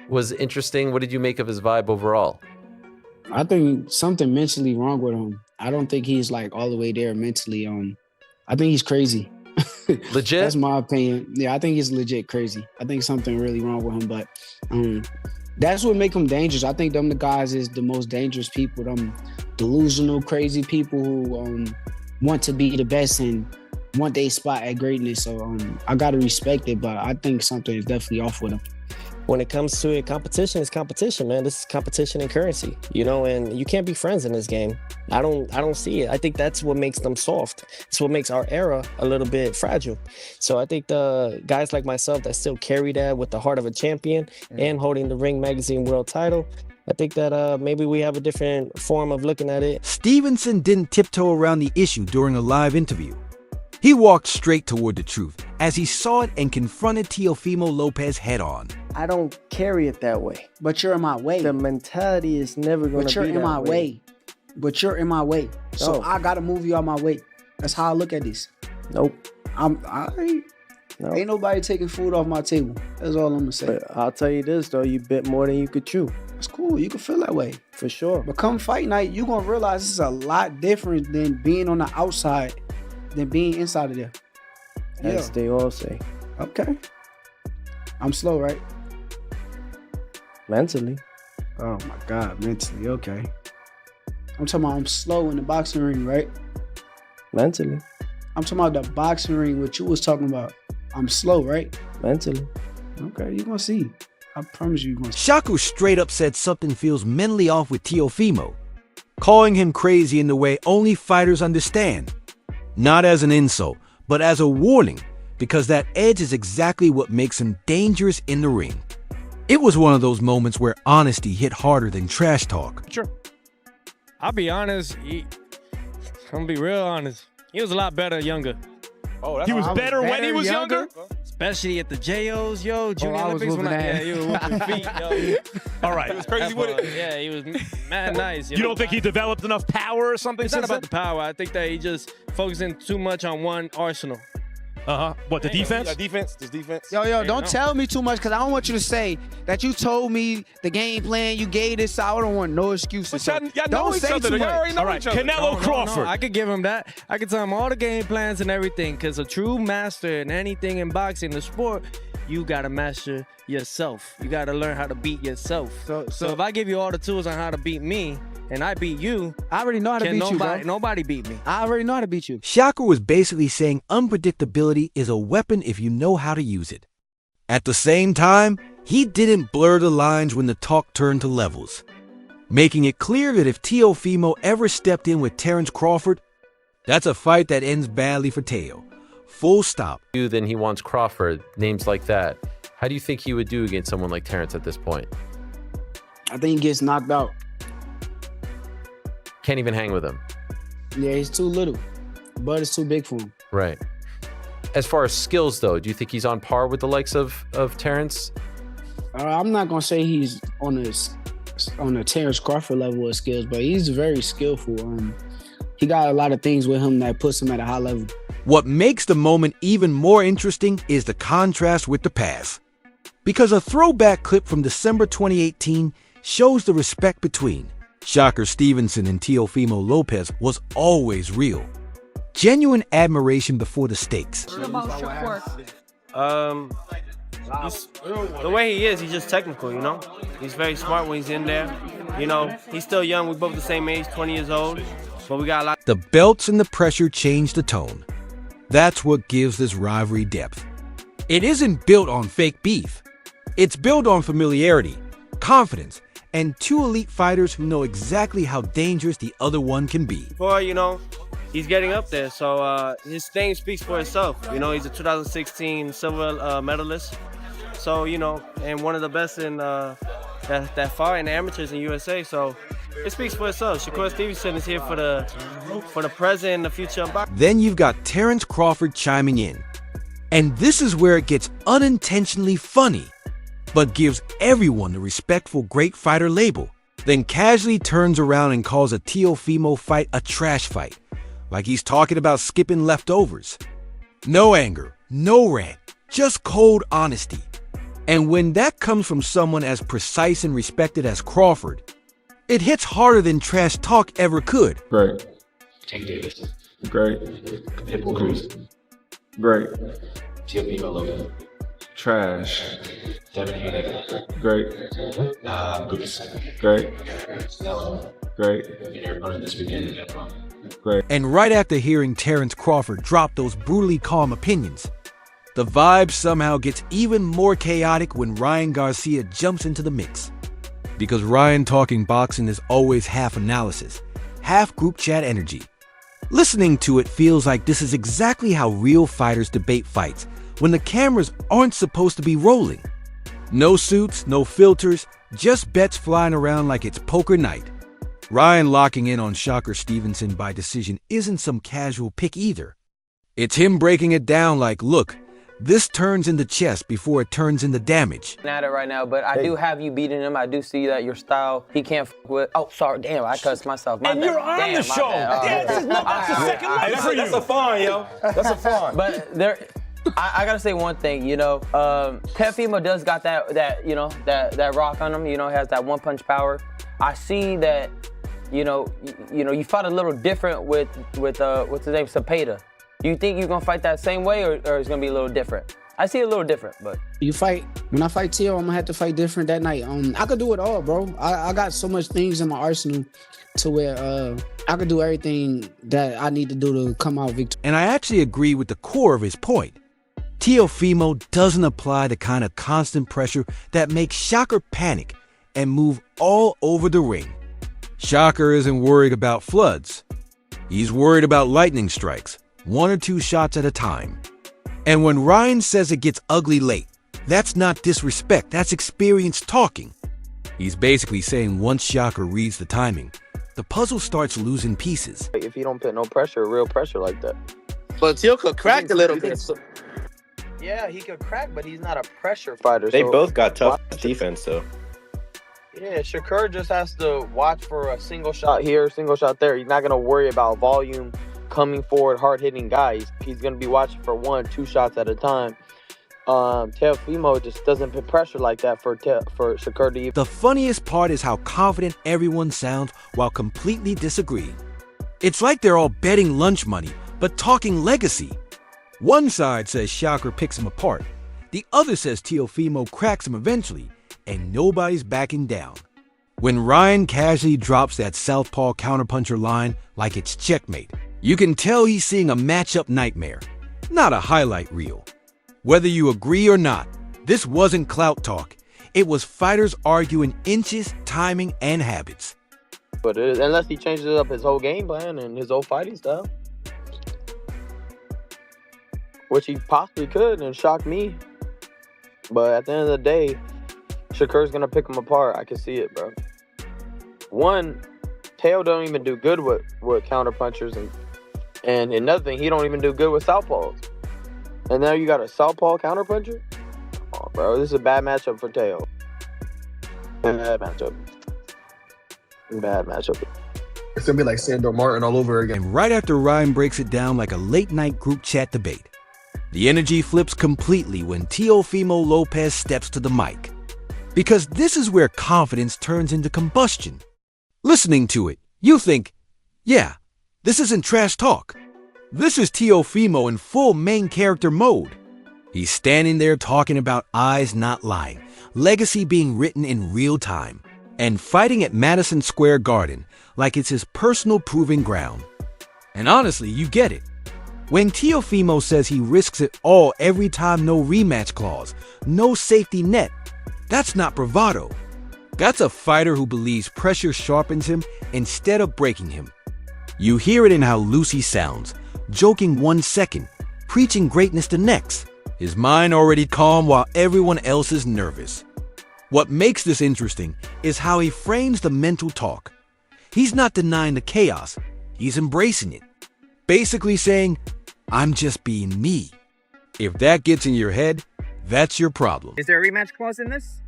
was interesting. What did you make of his vibe overall? I think something mentally wrong with him. I don't think he's like all the way there mentally. I think he's crazy. Legit? That's my opinion. Yeah, I think he's legit crazy. I think something really wrong with him, but that's what make him dangerous. I think them the guys is the most dangerous people. Them delusional, crazy people who want to be the best and want their spot at greatness. So I gotta respect it, but I think something is definitely off with him. When it comes to it, competition is competition, man. This is competition and currency, you know, and you can't be friends in this game. I don't see it. I think that's what makes them soft. It's what makes our era a little bit fragile. So I think the guys like myself that still carry that with the heart of a champion and holding the Ring Magazine world title, I think that maybe we have a different form of looking at it. Stevenson didn't tiptoe around the issue during a live interview. He walked straight toward the truth as he saw it and confronted Teofimo Lopez head on. I don't carry it that way. But you're in my way. The mentality is never going to be that way. But you're in my way. But you're in my way. So I got to move you out my way. That's how I look at this. Nope. Ain't nobody taking food off my table. That's all I'm going to say. But I'll tell you this, though. You bit more than you could chew. It's cool. You can feel that way. For sure. But come fight night, you're going to realize this is a lot different than being on the outside than being inside of there. As they all say. Okay. I'm slow, right? Mentally. Oh my God, mentally, okay. I'm talking about I'm slow in the boxing ring, right? Mentally. I'm talking about the boxing ring, what you was talking about. I'm slow, right? Mentally. Okay, you're gonna see. I promise you're gonna see. Shakur straight up said something feels mentally off with Teofimo, calling him crazy in the way only fighters understand. Not as an insult, but as a warning, because that edge is exactly what makes him dangerous in the ring. It was one of those moments where honesty hit harder than trash talk. Sure. I'll be honest. I'm gonna be real honest. He was a lot better younger. Oh, he was better when he was younger? Especially at the JOs, yo, Junior I was Olympics. whooping You were whooping feet, yo. All right. He was crazy with it? Yeah, he was mad nice. You don't think he developed enough power or something? It's not about the power. I think that he just focusing too much on one arsenal. What, the defense? Yeah, defense. This defense. Yo, don't tell me too much because I don't want you to say that you told me the game plan, you gave this, so I don't want no excuses. But y'all know don't each say other. too Y'all much. already know All right, each other. Canelo Crawford. No, I could give him that. I could tell him all the game plans and everything because a true master in anything in boxing, the sport, you got to master yourself. You got to learn how to beat yourself. So if I give you all the tools on how to beat me and I beat you, I already know how to beat you, bro. Nobody beat me. I already know how to beat you. Shakur was basically saying unpredictability is a weapon if you know how to use it. At the same time, he didn't blur the lines when the talk turned to levels, making it clear that if Teofimo ever stepped in with Terence Crawford, that's a fight that ends badly for Teo. Full stop. Then he wants Crawford, names like that. How do you think he would do against someone like Terence at this point? I think he gets knocked out. Can't even hang with him. Yeah, he's too little. But it's too big for him. Right. As far as skills, though, do you think he's on par with the likes of Terence? I'm not gonna say he's on a Terence Crawford level of skills, but he's very skillful. He got a lot of things with him that puts him at a high level. What makes the moment even more interesting is the contrast with the past. Because a throwback clip from December 2018 shows the respect between Shakur Stevenson and Teofimo Lopez was always real. Genuine admiration before the stakes. What about Shakur? The way he is, he's just technical, you know? He's very smart when he's in there. You know, he's still young. We're both the same age, 20 years old. But we got a lot. The belts and the pressure change the tone. That's what gives this rivalry depth. It isn't built on fake beef. It's built on familiarity, confidence, and two elite fighters who know exactly how dangerous the other one can be. Before, you know, he's getting up there, so his name speaks for itself. You know, he's a 2016 silver medalist. So, you know, and one of the best in that far in the amateurs in USA. So it speaks for itself. Shakur Stevenson is here for the present and the future of boxing. Then you've got Terence Crawford chiming in. And this is where it gets unintentionally funny, but gives everyone the respectful great fighter label. Then casually turns around and calls a Teofimo fight a trash fight, like he's talking about skipping leftovers. No anger, no rant, just cold honesty. And when that comes from someone as precise and respected as Crawford, it hits harder than trash talk ever could. Great. Tank Davis. Great. Pitbull Cruz. Great. Teofimo Lopez. Trash. Devin Haney. Great. Goose. Great. Great. And your opponent this weekend. Great. And right after hearing Terrence Crawford drop those brutally calm opinions, the vibe somehow gets even more chaotic when Ryan Garcia jumps into the mix. Because Ryan talking boxing is always half analysis, half group chat energy. Listening to it feels like this is exactly how real fighters debate fights when the cameras aren't supposed to be rolling. No suits, no filters, just bets flying around like it's poker night. Ryan locking in on Shakur Stevenson by decision isn't some casual pick either. It's him breaking it down like, look, this turns into chess before it turns into damage. At it right now, but I do have you beating him. I do see that your style, he can't f with. Oh, sorry, damn, I cussed myself. My bad. You're on damn, the show. That's the second line. That's a fine, yo. That's a fine. But there, I gotta say one thing, you know, Teofimo does got that rock on him. You know, has that one-punch power. I see that, you fought a little different with what's his name, Cepeda. Do you think you're gonna fight that same way, or it's gonna be a little different? I see it a little different, but when I fight Teo, I'm gonna have to fight different that night. I could do it all, bro. I got so much things in my arsenal to where I could do everything that I need to do to come out victorious. And I actually agree with the core of his point. Teofimo doesn't apply the kind of constant pressure that makes Shakur panic and move all over the ring. Shakur isn't worried about floods. He's worried about lightning strikes, 1 or 2 shots at a time. And when Ryan says it gets ugly late, that's not disrespect, that's experience talking. He's basically saying once Shakur reads the timing, the puzzle starts losing pieces. If you don't put no pressure, real pressure like that. But Teal could crack a little bit. Yeah, he could crack, but he's not a pressure fighter. They both got tough defense, though. Yeah, Shakur just has to watch for a single shot here, single shot there. He's not going to worry about volume, coming forward, hard-hitting guys. He's going to be watching for 1, 2 shots at a time. Teofimo just doesn't put pressure like that for Shakur to even. The funniest part is how confident everyone sounds while completely disagreeing. It's like they're all betting lunch money, but talking legacy. One side says Shakur picks him apart. The other says Teofimo cracks him eventually, and nobody's backing down. When Ryan casually drops that southpaw counterpuncher line like it's checkmate, you can tell he's seeing a matchup nightmare, not a highlight reel. Whether you agree or not, this wasn't clout talk. It was fighters arguing inches, timing, and habits. But unless he changes up his whole game plan and his whole fighting style, which he possibly could and shock me. But at the end of the day, Shakur's going to pick him apart. I can see it, bro. One, Teo don't even do good with counterpunchers. And another thing, he don't even do good with southpaws. And now you got a southpaw counterpuncher? Come on, bro. This is a bad matchup for Teo. Bad matchup. Bad matchup. It's going to be like Sandor Martin all over again. And right after Ryan breaks it down like a late-night group chat debate, the energy flips completely when Teofimo Lopez steps to the mic. Because this is where confidence turns into combustion. Listening to it, you think, yeah, this isn't trash talk. This is Teofimo in full main character mode. He's standing there talking about eyes not lying, legacy being written in real time, and fighting at Madison Square Garden like it's his personal proving ground. And honestly, you get it. When Teofimo says he risks it all every time, no rematch clause, no safety net, that's not bravado. That's a fighter who believes pressure sharpens him instead of breaking him. You hear it in how loose he sounds, joking 1 second, preaching greatness the next. His mind already calm while everyone else is nervous. What makes this interesting is how he frames the mental talk. He's not denying the chaos, he's embracing it. Basically saying, I'm just being me. If that gets in your head, that's your problem. Is there a rematch clause in this?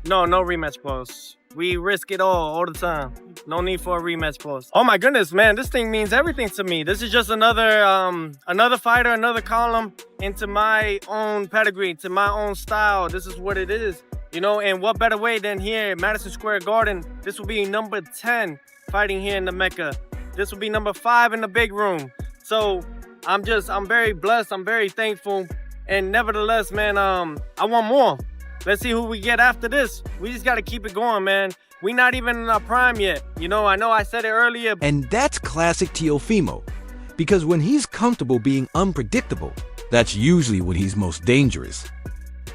No rematch clause. We risk it all the time. No need for a rematch clause. Oh my goodness, man, this thing means everything to me. This is just another fighter, another column into my own pedigree, to my own style. This is what it is, you know. And what better way than here, Madison Square Garden? This will be number 10 fighting here in the Mecca. This will be number 5 in the big room. So I'm very blessed. I'm very thankful. And nevertheless, man, I want more. Let's see who we get after this. We just got to keep it going, man. We not even in our prime yet. You know I said it earlier. And that's classic Teofimo, because when he's comfortable being unpredictable, that's usually when he's most dangerous.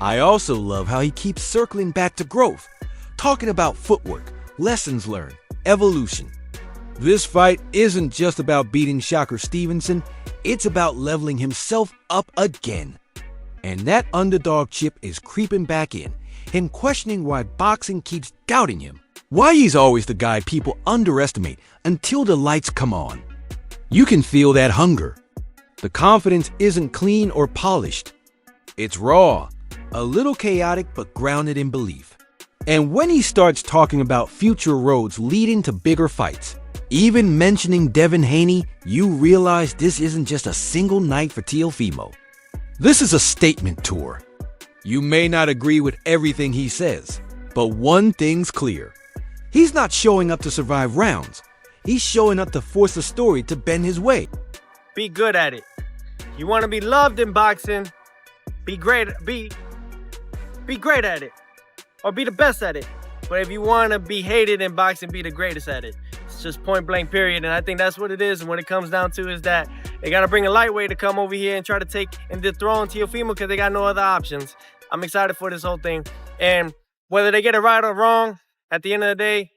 I also love how he keeps circling back to growth, talking about footwork, lessons learned, evolution. This fight isn't just about beating Shakur Stevenson, it's about leveling himself up again. And that underdog chip is creeping back in, him questioning why boxing keeps doubting him. Why he's always the guy people underestimate until the lights come on. You can feel that hunger. The confidence isn't clean or polished. It's raw, a little chaotic but grounded in belief. And when he starts talking about future roads leading to bigger fights, even mentioning Devin Haney, you realize this isn't just a single night for Teofimo. This is a statement tour. You may not agree with everything he says, but one thing's clear. He's not showing up to survive rounds. He's showing up to force the story to bend his way. Be good at it. You want to be loved in boxing, be great at it. Or be the best at it. But if you want to be hated in boxing, be the greatest at it. It's just point blank period. And I think that's what it is. And what it comes down to is that they got to bring a lightweight to come over here and try to take and dethrone Teofimo because they got no other options. I'm excited for this whole thing. And whether they get it right or wrong, at the end of the day,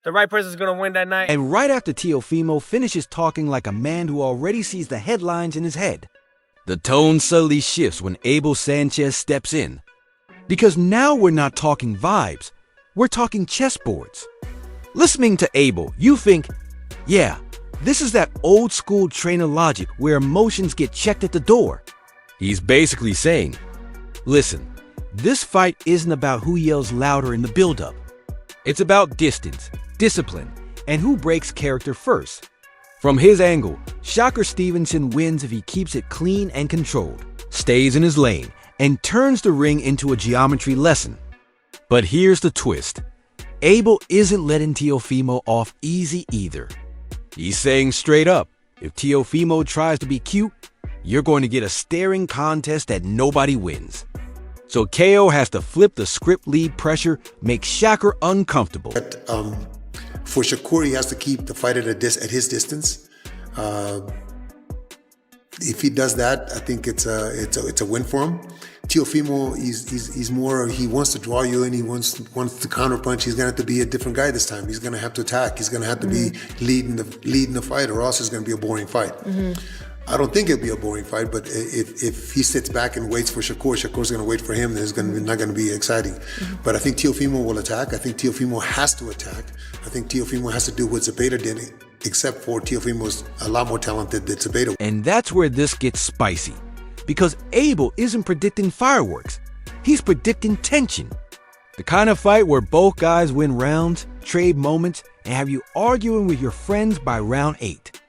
the right person's going to win that night. And right after Teofimo finishes talking like a man who already sees the headlines in his head, the tone suddenly shifts when Abel Sanchez steps in. Because now we're not talking vibes, we're talking chessboards. Listening to Abel, you think, yeah, this is that old school trainer logic where emotions get checked at the door. He's basically saying, listen, this fight isn't about who yells louder in the build-up. It's about distance, discipline, and who breaks character first. From his angle, Shakur Stevenson wins if he keeps it clean and controlled, stays in his lane, and turns the ring into a geometry lesson. But here's the twist. Abel isn't letting Teofimo off easy either. He's saying straight up, if Teofimo tries to be cute, you're going to get a staring contest that nobody wins. So KO has to flip the script lead pressure, make Shakur uncomfortable. For Shakur, he has to keep the fight at his distance. If he does that, I think it's a win for him. Teofimo, he's more, he wants to draw you in, he wants to counterpunch. He's gonna have to be a different guy this time. He's gonna have to attack. He's gonna have to be leading the fight, or else it's gonna be a boring fight. I don't think it'll be a boring fight, but if he sits back and waits for Shakur's going to wait for him, then it's not going to be exciting. But I think Teofimo will attack. I think Teofimo has to attack. I think Teofimo has to do what Zepeda did, except for Teofimo's a lot more talented than Zepeda. And that's where this gets spicy, because Abel isn't predicting fireworks. He's predicting tension. The kind of fight where both guys win rounds, trade moments, and have you arguing with your friends by round 8.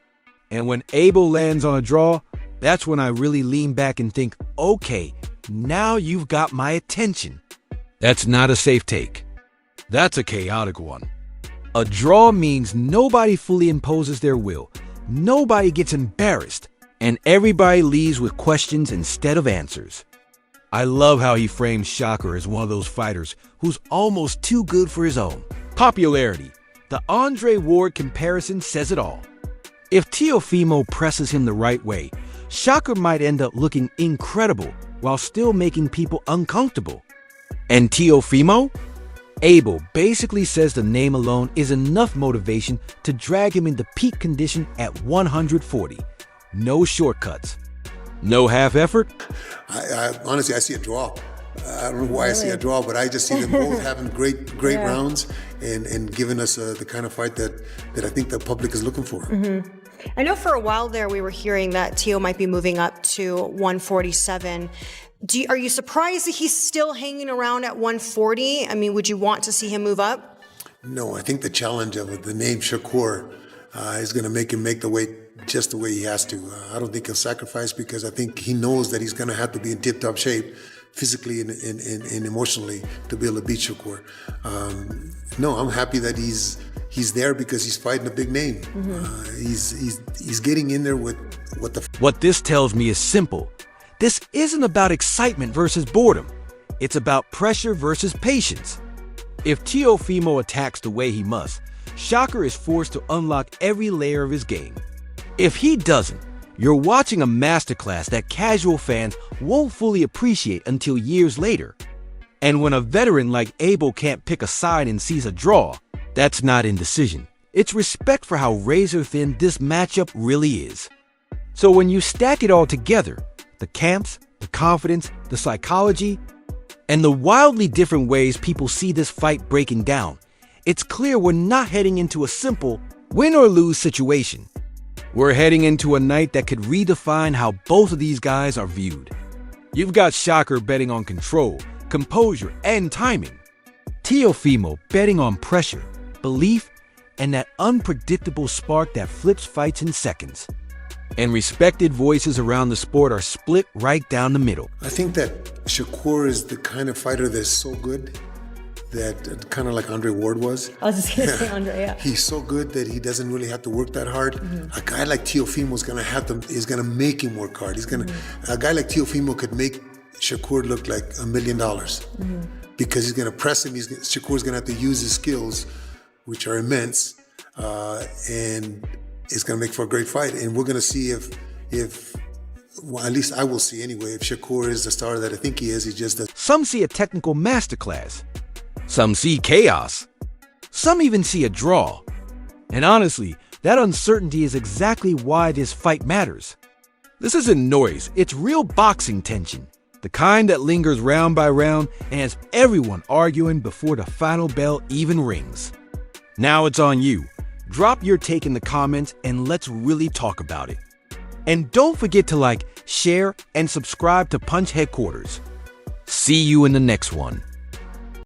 And when Abel lands on a draw, that's when I really lean back and think, okay, now you've got my attention. That's not a safe take. That's a chaotic one. A draw means nobody fully imposes their will, nobody gets embarrassed, and everybody leaves with questions instead of answers. I love how he frames Shakur as one of those fighters who's almost too good for his own. Popularity. The Andre Ward comparison says it all. If Teofimo presses him the right way, Shakur might end up looking incredible while still making people uncomfortable. And Teofimo? Abel basically says the name alone is enough motivation to drag him into peak condition at 140. No shortcuts. No half effort? I honestly, I see a draw. I don't know why I see a draw, but I just see them both having great rounds and giving us the kind of fight that I think the public is looking for. I know for a while there we were hearing that Teo might be moving up to 147. Are you surprised that he's still hanging around at 140? I mean, would you want to see him move up? No, I think the challenge of it, the name Shakur, is going to make him make the weight just the way he has to. I don't think he'll sacrifice because I think he knows that he's going to have to be in tip-top shape physically and emotionally to be able to beat Shakur. No, I'm happy that he's there because he's fighting a big name. He's getting in there with what the... What this tells me is simple. This isn't about excitement versus boredom. It's about pressure versus patience. If Teofimo attacks the way he must, Shakur is forced to unlock every layer of his game. If he doesn't, you're watching a masterclass that casual fans won't fully appreciate until years later. And when a veteran like Abel can't pick a side and sees a draw, that's not indecision. It's respect for how razor-thin this matchup really is. So when you stack it all together, the camps, the confidence, the psychology, and the wildly different ways people see this fight breaking down, it's clear we're not heading into a simple win or lose situation. We're heading into a night that could redefine how both of these guys are viewed. You've got Shakur betting on control, composure, and timing. Teofimo betting on pressure, belief, and that unpredictable spark that flips fights in seconds. And respected voices around the sport are split right down the middle. I think that Shakur is the kind of fighter that's so good that kind of like Andre Ward was. I was just going to say Andre, yeah. He's so good that he doesn't really have to work that hard. A guy like Teofimo is gonna make him work hard. A guy like Teofimo could make Shakur look like $1 million because he's gonna press him. Shakur's gonna have to use his skills, which are immense, and it's gonna make for a great fight. And we're gonna see if well, at least I will see anyway, if Shakur is the star that I think he is. He just does. Some see a technical masterclass. Some see chaos. Some even see a draw. And honestly, that uncertainty is exactly why this fight matters. This isn't noise, it's real boxing tension. The kind that lingers round by round and has everyone arguing before the final bell even rings. Now it's on you. Drop your take in the comments and let's really talk about it. And don't forget to like, share, and subscribe to Punch Headquarters. See you in the next one.